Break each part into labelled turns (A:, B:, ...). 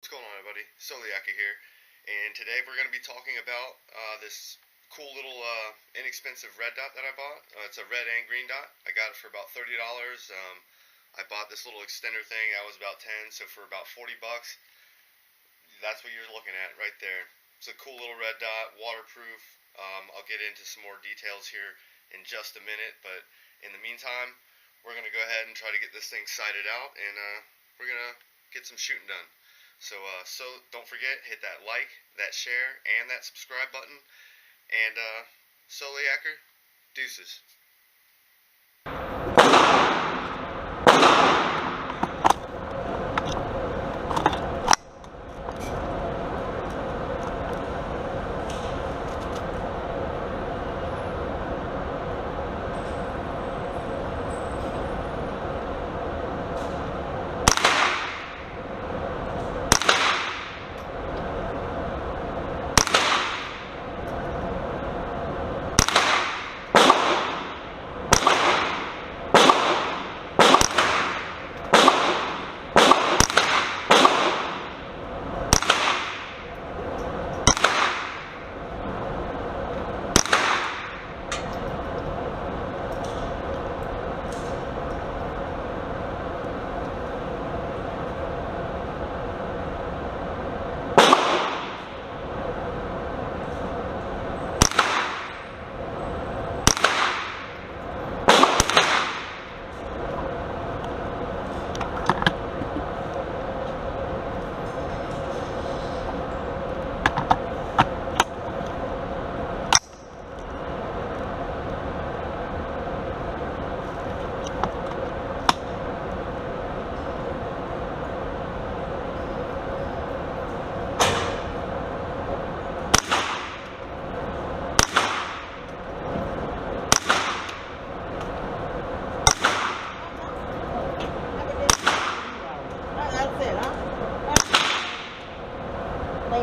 A: What's going on, everybody? Soliaka here, and today we're going to be talking about this cool little inexpensive red dot that I bought. It's a red and green dot. I got it for about $30. I bought this little extender thing. That was about 10, so for about 40 bucks, that's what you're looking at right there. It's a cool little red dot, waterproof. I'll get into some more details here in just a minute, but in the meantime, we're going to go ahead and try to get this thing sighted out, and we're going to get some shooting done. So don't forget, hit that like, that share, and that subscribe button. And Soliaker, deuces.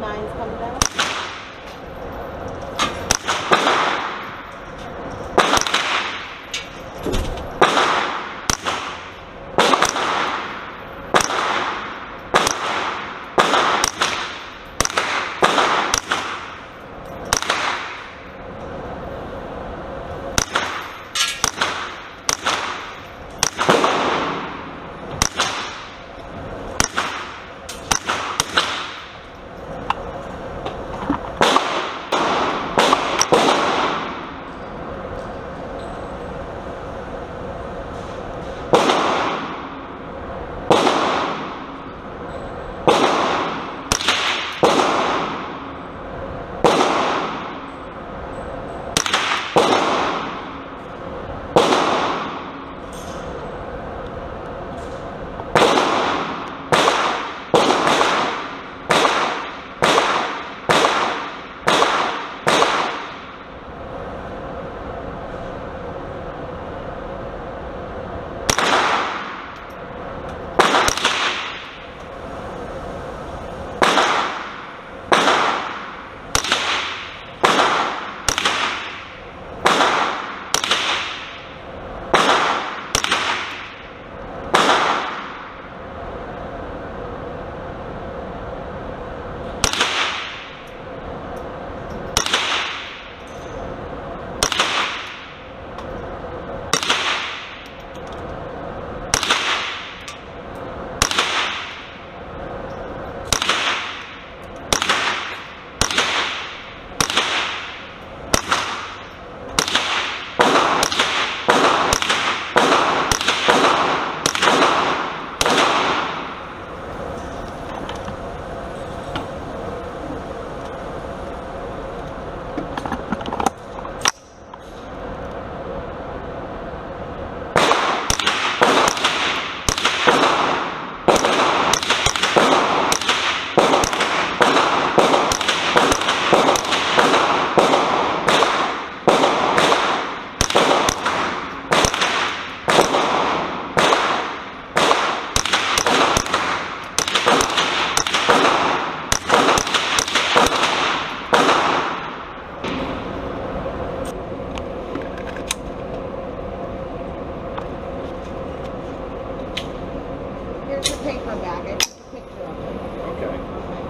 B: Mine's coming down.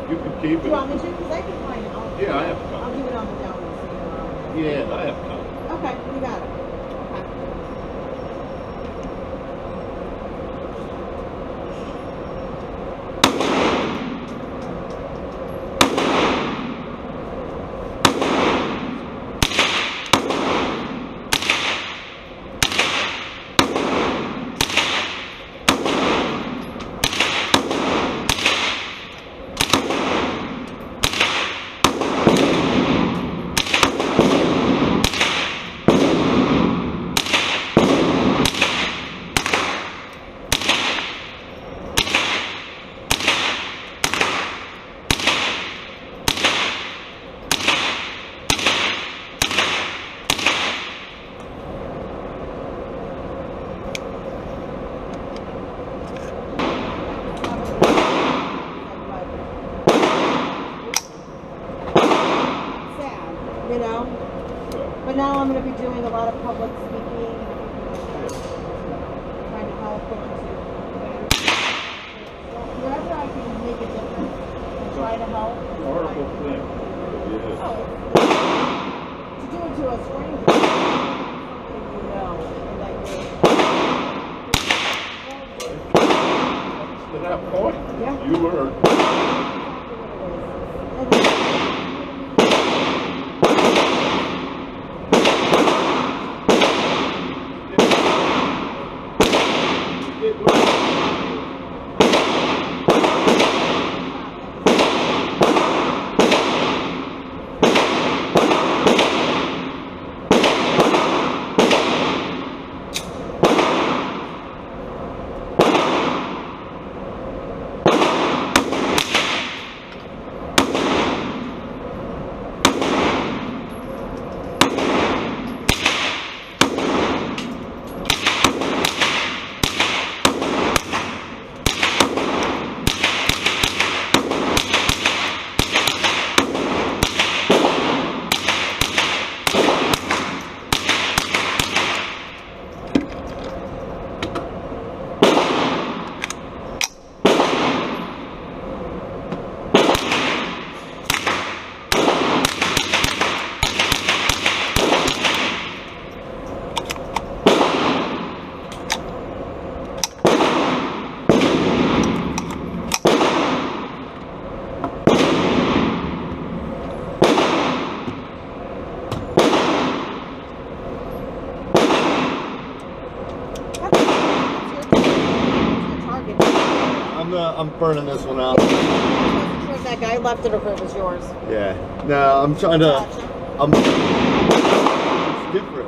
C: You can keep
B: Do you
C: it.
B: want me to? Because I can find it.
C: Yeah, I have a
B: I'll
C: copy.
B: give it on the down.
C: Yeah, I have a copy.
B: Okay, you got it. You know? But now I'm going to be doing a lot of public speaking, trying to help wherever I can make a difference and try to help.
C: Horrible thing. Yeah.
B: Oh, to do it to a stranger, somebody you know, and that
C: To that point,
B: Yeah.
C: you were. I'm burning this one out.
B: I wasn't sure if that guy left it or if it was yours.
C: Yeah. No, I'm trying to. It's different.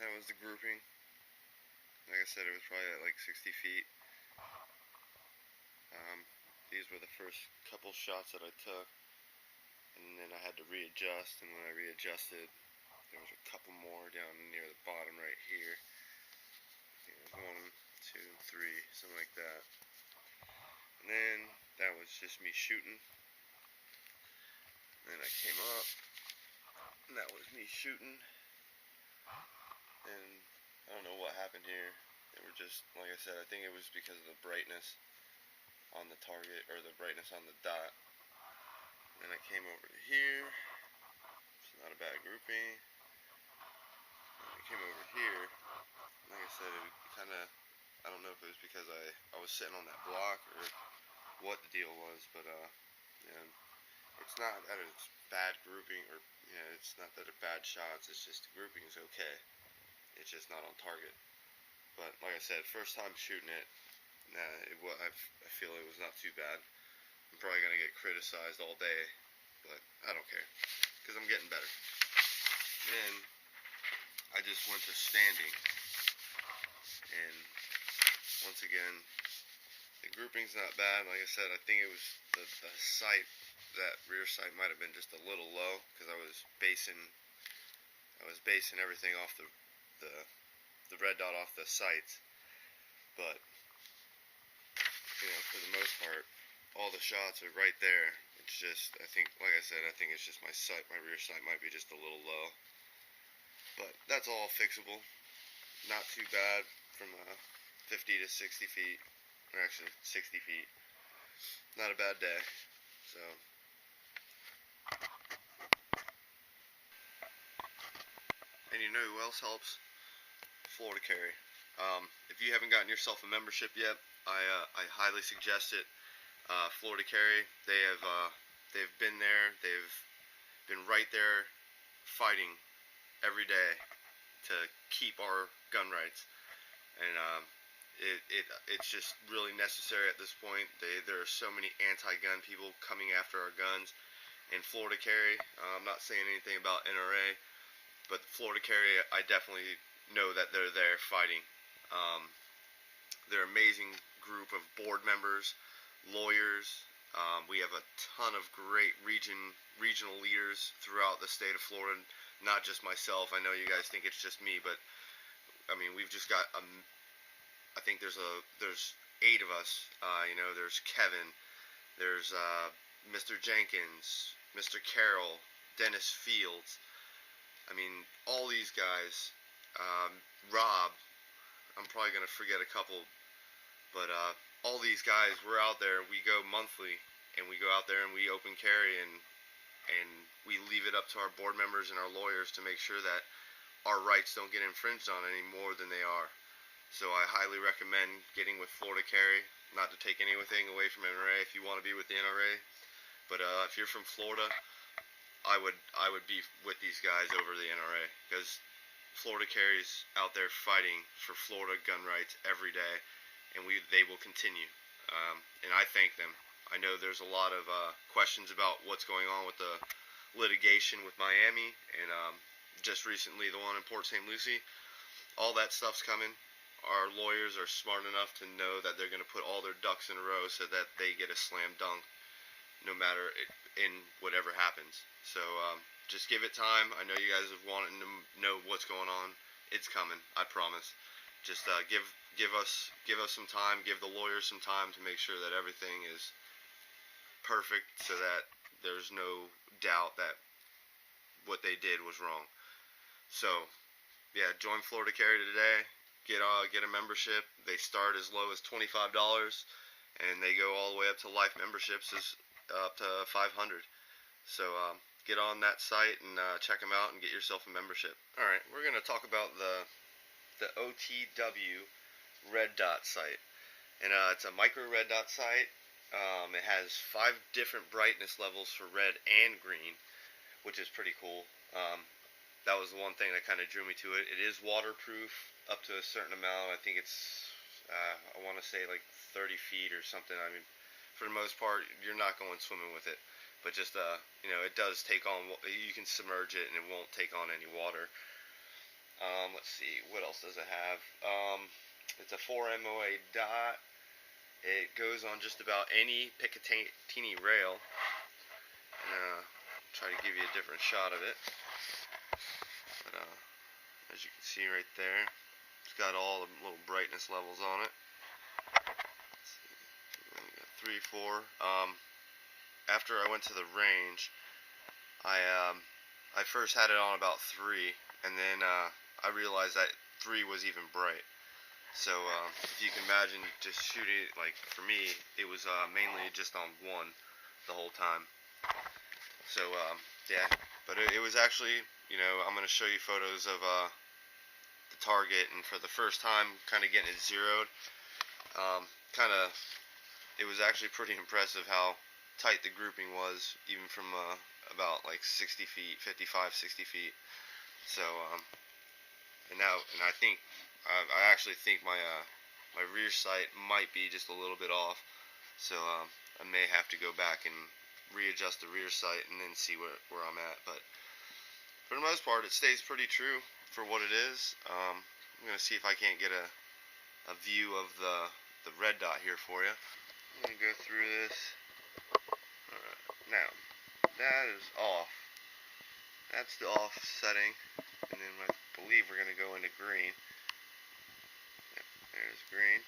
A: that was the grouping. Like I said, it was probably at like 60 feet. These were the first couple shots that I took, and then I had to readjust, and when I readjusted, there was a couple more down near the bottom right here. I think it was 1, 2, 3, something like that. And then that was just me shooting. And then I came up, and that was me shooting. And I don't know what happened here. They were just, like I said, I think it was because of the brightness on the target, or the brightness on the dot. And then I came over to here. It's not a bad grouping. And I came over here. Like I said, it kind of, I don't know if it was because I was sitting on that block or what the deal was, but yeah, it's not that it's bad grouping, or it's not that it's bad shots. It's just the grouping is okay. It's just not on target. But like I said, first time shooting it, I feel it was not too bad. I'm probably gonna get criticized all day, but I don't care because I'm getting better. Then I just went to standing, and once again, the grouping's not bad. Like I said, I think it was the sight, that rear sight might have been just a little low because I was basing everything off the red dot off the sights. But for the most part, all the shots are right there. It's just, I think, like I said, I think it's just my sight, my rear sight might be just a little low. But that's all fixable. Not too bad from 50 to 60 feet, or actually 60 feet. Not a bad day. So, and you know who else helps? Florida Carry. If you haven't gotten yourself a membership yet, I highly suggest it. Florida Carry, they've been there. They've been right there fighting every day to keep our gun rights, and it's just really necessary at this point. There are so many anti-gun people coming after our guns, and Florida Carry. I'm not saying anything about NRA, but Florida Carry, I definitely know that they're there fighting. They're an amazing group of board members, lawyers. We have a ton of great regional leaders throughout the state of Florida. Not just myself. I know you guys think it's just me, but I mean, we've just got I think there's 8 of us. There's Kevin, there's Mr. Jenkins, Mr. Carroll, Dennis Fields. I mean, all these guys. Rob. I'm probably gonna forget a couple, but all these guys, we're out there. We go monthly, and we go out there and we open carry, and we leave it up to our board members and our lawyers to make sure that our rights don't get infringed on any more than they are. So I highly recommend getting with Florida Carry. Not to take anything away from NRA if you want to be with the NRA, but if you're from Florida, I would be with these guys over the NRA, because Florida Carry's out there fighting for Florida gun rights every day, and they will continue. And I thank them. I know there's a lot of questions about what's going on with the litigation with Miami, and just recently the one in Port St. Lucie. All that stuff's coming. Our lawyers are smart enough to know that they're going to put all their ducks in a row so that they get a slam dunk, no matter in whatever happens. So just give it time. I know you guys have wanted to know what's going on. It's coming. I promise. Just give us some time. Give the lawyers some time to make sure that everything is perfect, so that there's no doubt that what they did was wrong. So yeah, join Florida Carry today. Get a membership. They start as low as $25, and they go all the way up to life memberships up to $500. So get on that site and check them out and get yourself a membership. Alright, we're going to talk about the OTW Red Dot Sight. And it's a micro red dot sight. It has 5 different brightness levels for red and green, which is pretty cool. That was the one thing that kind of drew me to it. It is waterproof up to a certain amount. I think it's, I want to say like 30 feet or something. I mean, for the most part, you're not going swimming with it. But just, it does take on, you can submerge it and it won't take on any water. Let's see, what else does it have? It's a 4 MOA dot. It goes on just about any Picatinny rail. Try to give you a different shot of it. But, as you can see right there, it's got all the little brightness levels on it. Let's see. We got 3, 4. After I went to the range, I first had it on about 3, and then I realized that 3 was even bright. So if you can imagine just shooting it, like for me, it was mainly just on 1 the whole time. So yeah, but it was actually, you know, I'm going to show you photos of the target, and for the first time kind of getting it zeroed, it was actually pretty impressive how tight the grouping was, even from about like 60 feet, 55, 60 feet. So and I think I actually think my my rear sight might be just a little bit off, so I may have to go back and readjust the rear sight and then see where I'm at. But for the most part, it stays pretty true for what it is. I'm gonna see if I can't get a view of the red dot here for you. I'm gonna go through this. Alright, now that is off. That's the off setting, and then I believe we're gonna go into green. Yep, there's green.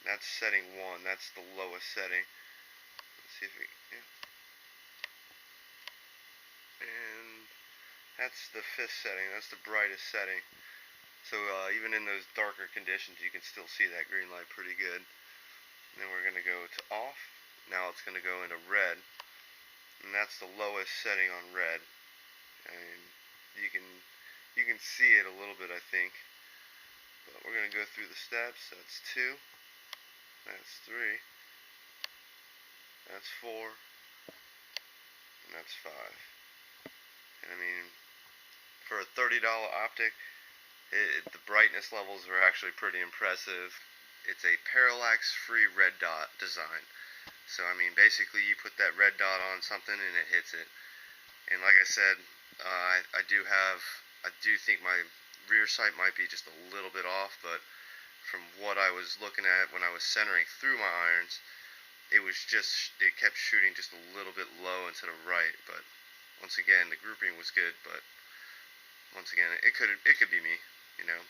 A: That's setting 1. That's the lowest setting. Let's see if we, yeah. And that's the 5th setting. That's the brightest setting. So even in those darker conditions, you can still see that green light pretty good. And then we're going to go to off. Now it's going to go into red, and that's the lowest setting on red. And you can see it a little bit, I think. But we're going to go through the steps. That's 2. That's 3. That's 4. And that's 5. And I mean, for a $30 optic, the brightness levels are actually pretty impressive. It's a parallax-free red dot design. So I mean, basically you put that red dot on something and it hits it. And like I said, I do think my rear sight might be just a little bit off, but from what I was looking at when I was centering through my irons, it kept shooting just a little bit low and to the right. But once again, the grouping was good, but once again, it could be me. You know,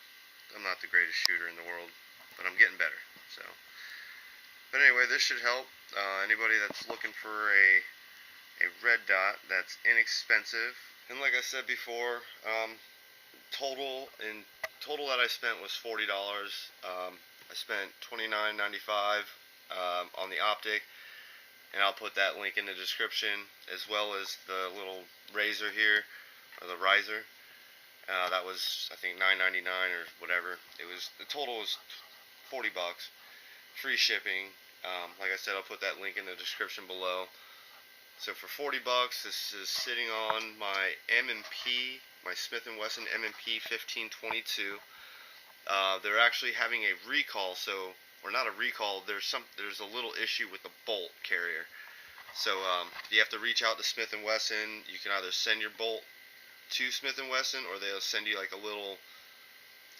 A: I'm not the greatest shooter in the world, but I'm getting better. So, but anyway, this should help anybody that's looking for a red dot that's inexpensive. And like I said before, total that I spent was $40. I spent $29.95 on the optic, and I'll put that link in the description, as well as the little razor here, or the riser. That was, I think, $9.99 or whatever. The total was $40, free shipping. Like I said, I'll put that link in the description below. So for $40, this is sitting on my M&P, my Smith and Wesson MP 1522. They're actually having a recall, or not a recall. There's a little issue with the bolt carrier. So you have to reach out to Smith and Wesson. You can either send your bolt to Smith and Wesson, or they'll send you like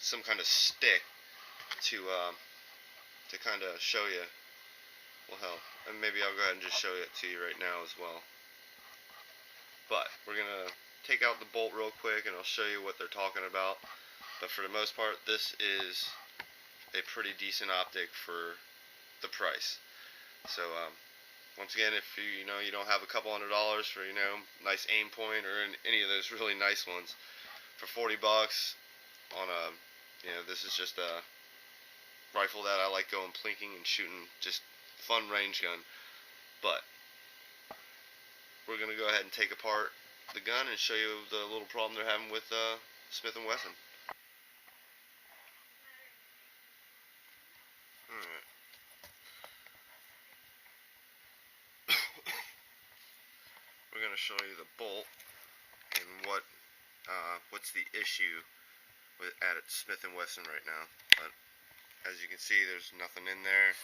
A: some kind of stick to kind of show you. Will help. And maybe I'll go ahead and just show it to you right now as well. But we're going to take out the bolt real quick, and I'll show you what they're talking about. But for the most part, this is a pretty decent optic for the price. So once again, if you don't have a couple $100 for nice aim point or any of those really nice ones, for $40 on this is just a rifle that I like going plinking and shooting, just fun range gun. But we're going to go ahead and take apart the gun and show you the little problem they're having with Smith and Wesson. Alright. We're going to show you the bolt and what's the issue at Smith and Wesson right now. But as you can see, there's nothing in there.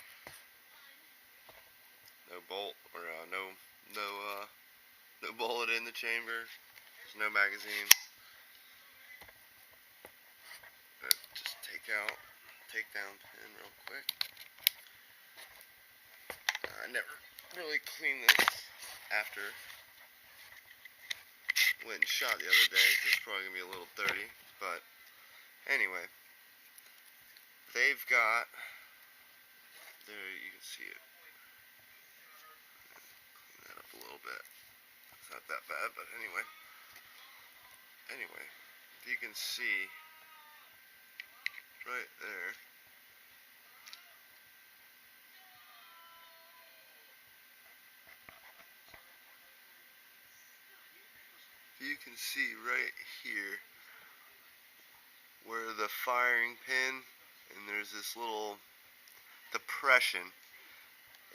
A: No bolt, or no bullet in the chamber. There's no magazine. out takedown pin real quick. I never really cleaned this after went and shot the other day, so it's probably gonna be a little dirty, but anyway, they've got, there you can see it, clean that up a little bit, it's not that bad, but anyway, you can see right there, you can see right here where the firing pin, and there's this little depression.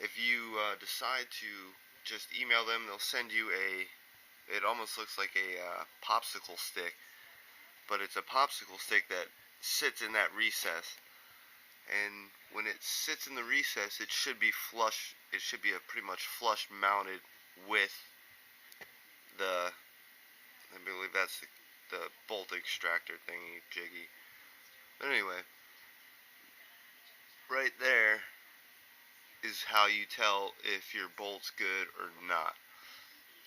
A: If you decide to just email them, they'll send you it almost looks like a popsicle stick, but it's a popsicle stick that sits in that recess, and when it sits in the recess, it should be flush, it should be a pretty much flush mounted with the, I believe that's the bolt extractor thingy jiggy. But anyway, right there is how you tell if your bolt's good or not.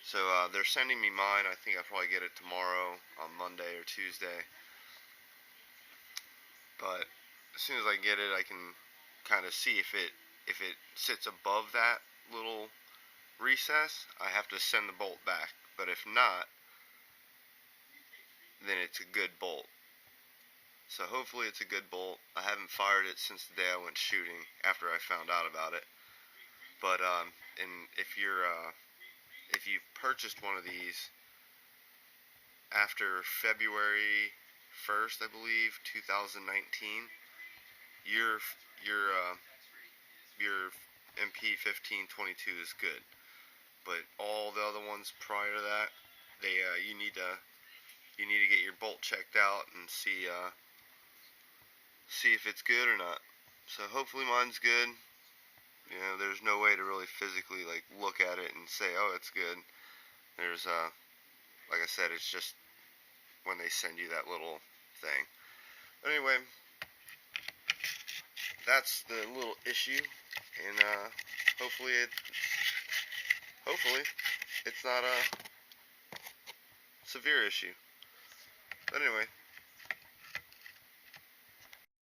A: So they're sending me mine. I think I'll probably get it tomorrow on Monday or Tuesday. But as soon as I get it, I can kind of see if it sits above that little recess. I have to send the bolt back. But if not, then it's a good bolt. So hopefully it's a good bolt. I haven't fired it since the day I went shooting after I found out about it. But and if you've purchased one of these after February 1st, I believe, 2019, your MP1522 is good. But all the other ones prior to that, you need to get your bolt checked out and see if it's good or not. So hopefully mine's good. You know, there's no way to really physically like look at it and say, oh, it's good. There's like I said, it's just when they send you that little thing. Anyway, that's the little issue, and hopefully it's not a severe issue. But anyway,